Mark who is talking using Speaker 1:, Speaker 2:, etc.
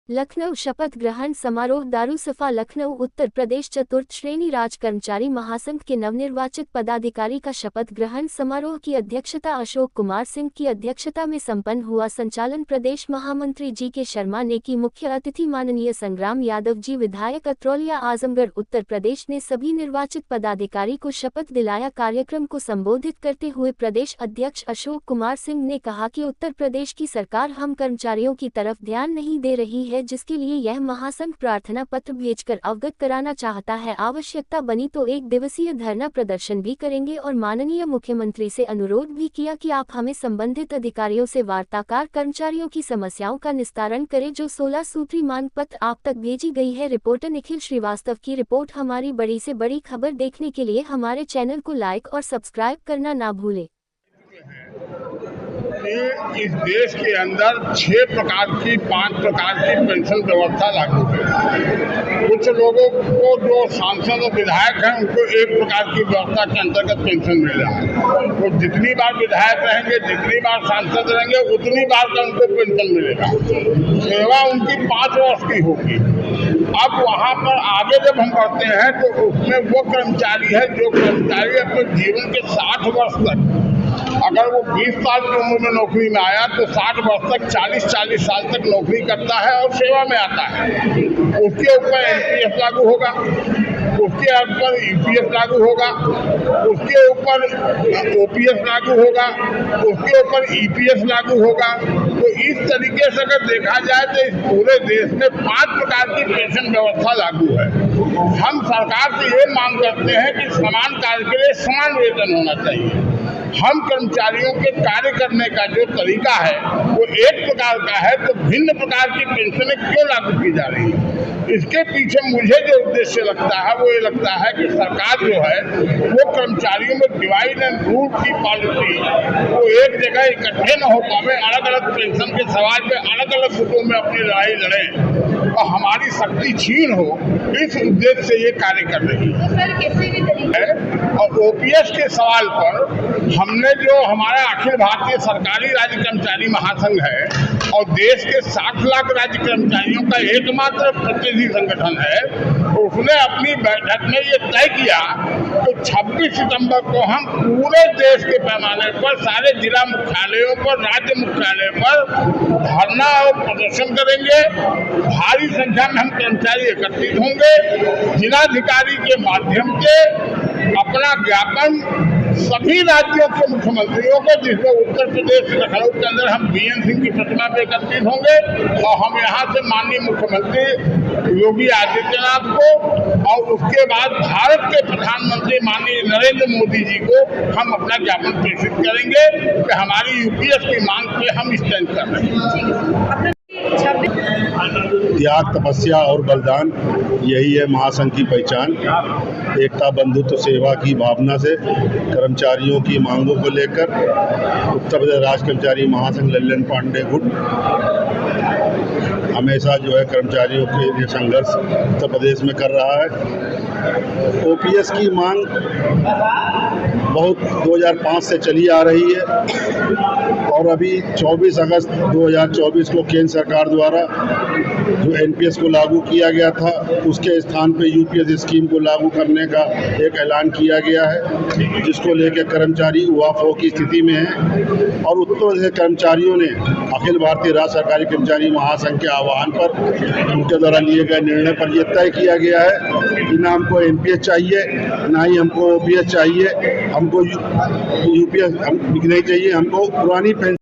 Speaker 1: लखनऊ शपथ ग्रहण समारोह दारुसफा लखनऊ उत्तर प्रदेश चतुर्थ श्रेणी राज कर्मचारी महासंघ के नवनिर्वाचित पदाधिकारी का शपथ ग्रहण समारोह की अध्यक्षता अशोक कुमार सिंह की अध्यक्षता में संपन्न हुआ। संचालन प्रदेश महामंत्री जी के शर्मा ने की। मुख्य अतिथि माननीय संग्राम यादव जी विधायक अत्रौलिया आजमगढ़ उत्तर प्रदेश ने सभी निर्वाचित पदाधिकारी को शपथ दिलाया। कार्यक्रम को संबोधित करते हुए प्रदेश अध्यक्ष अशोक कुमार सिंह ने कहा कि उत्तर प्रदेश की सरकार हम कर्मचारियों की तरफ ध्यान नहीं दे रही है, जिसके लिए यह महासंघ प्रार्थना पत्र भेजकर अवगत कराना चाहता है। आवश्यकता बनी तो एक दिवसीय धरना प्रदर्शन भी करेंगे और माननीय मुख्यमंत्री से अनुरोध भी किया कि आप हमें संबंधित अधिकारियों से वार्ताकार कर्मचारियों की समस्याओं का निस्तारण करें, जो 16 सूत्री मांग पत्र आप तक भेजी गई है। रिपोर्टर निखिल श्रीवास्तव की रिपोर्ट। हमारी बड़ी से बड़ी खबर देखने के लिए हमारे चैनल को लाइक और सब्सक्राइब करना ना भूलें।
Speaker 2: इस देश के अंदर 5 प्रकार की पेंशन व्यवस्था लागू है। कुछ लोगों को जो सांसद और विधायक हैं उनको एक प्रकार की व्यवस्था के अंतर्गत पेंशन मिल रहा है। वो जितनी बार विधायक रहेंगे, जितनी बार सांसद रहेंगे, उतनी बार का उनको पेंशन मिलेगा। सेवा उनकी 5 वर्ष की होगी। अब वहाँ पर आगे जब हम बढ़ते हैं तो उसमें वो कर्मचारी है जो कर्मचारी अपने जीवन के 60 वर्ष तक, अगर वो 20 साल की उम्र में नौकरी में आया तो 60 वर्ष तक 40 साल तक नौकरी करता है और सेवा में आता है। उसके ऊपर एनपीएस लागू होगा, उसके ऊपर ईपीएफ लागू होगा, उसके ऊपर ओपीएस लागू होगा, उसके ऊपर ईपीएस लागू होगा। तो इस तरीके से अगर देखा जाए तो इस पूरे देश में 5 प्रकार की पेंशन व्यवस्था लागू है। हम सरकार से ये मांग करते हैं कि समान कार्य के लिए समान वेतन होना चाहिए। हम कर्मचारियों के कार्य करने का जो तरीका है वो एक प्रकार का है, तो भिन्न प्रकार की पेंशनें क्यों लागू की जा रही है? इसके पीछे मुझे जो उद्देश्य लगता है वो ये लगता है कि सरकार जो है वो कर्मचारियों में डिवाइड एंड रूल की पॉलिसी वो एक जगह इकट्ठे न हो पावे, अलग अलग पेंशन के सवाल पे अलग अलग गुटों में अपनी लड़ाई लड़े और हमारी शक्ति छीन हो, इस उद्देश्य से ये कार्य कर रही है। और ओपीएस के सवाल पर हमने जो हमारा अखिल भारतीय सरकारी राज्य कर्मचारी महासंघ है और देश के 60 लाख राज्य कर्मचारियों का एकमात्र प्रतिनिधि संगठन है, उसने अपनी बैठक में ये तय किया कि 26 सितंबर को हम पूरे देश के पैमाने पर सारे जिला मुख्यालयों पर, राज्य मुख्यालयों पर धरना और प्रदर्शन करेंगे। भारी संख्या में हम कर्मचारी एकत्रित होंगे। जिलाधिकारी के माध्यम से अपना ज्ञापन सभी राज्यों के मुख्यमंत्रियों को, जिसमें उत्तर प्रदेश लखनऊ के अंदर हम बीएन सिंह की प्रतिमा पे एकत्रित होंगे और हम यहाँ से माननीय मुख्यमंत्री योगी आदित्यनाथ को और उसके बाद भारत के प्रधानमंत्री माननीय नरेंद्र मोदी जी को हम अपना ज्ञापन प्रेषित करेंगे कि हमारी यूपीएस की मांग पे हम स्टैंड कर रहे हैं।
Speaker 3: त्याग, तपस्या और बलिदान, यही है महासंघ की पहचान। एकता, बंधुत्व, सेवा की भावना से कर्मचारियों की मांगों को लेकर उत्तर प्रदेश राज्य कर्मचारी महासंघ लल्लन पांडे गुट हमेशा जो है कर्मचारियों के लिए संघर्ष उत्तर प्रदेश में कर रहा है। ओपीएस की मांग बहुत 2005 से चली आ रही है और अभी 24 अगस्त 2024 को केंद्र सरकार द्वारा जो एनपीएस को लागू किया गया था, उसके स्थान पे यूपीएस स्कीम को लागू करने का एक ऐलान किया गया है, जिसको लेकर कर्मचारी उहापोह की स्थिति में है। और उत्तर प्रदेश कर्मचारियों ने अखिल भारतीय राज्य सरकारी कर्मचारी महासंघ के आह्वान पर उनके द्वारा लिए गए निर्णय पर यह तय किया गया है कि ना हमको एनपीएस चाहिए, ना ही हमको ओपीएस चाहिए, हमको यूपीएस नहीं चाहिए, हमको पुरानी पेंशन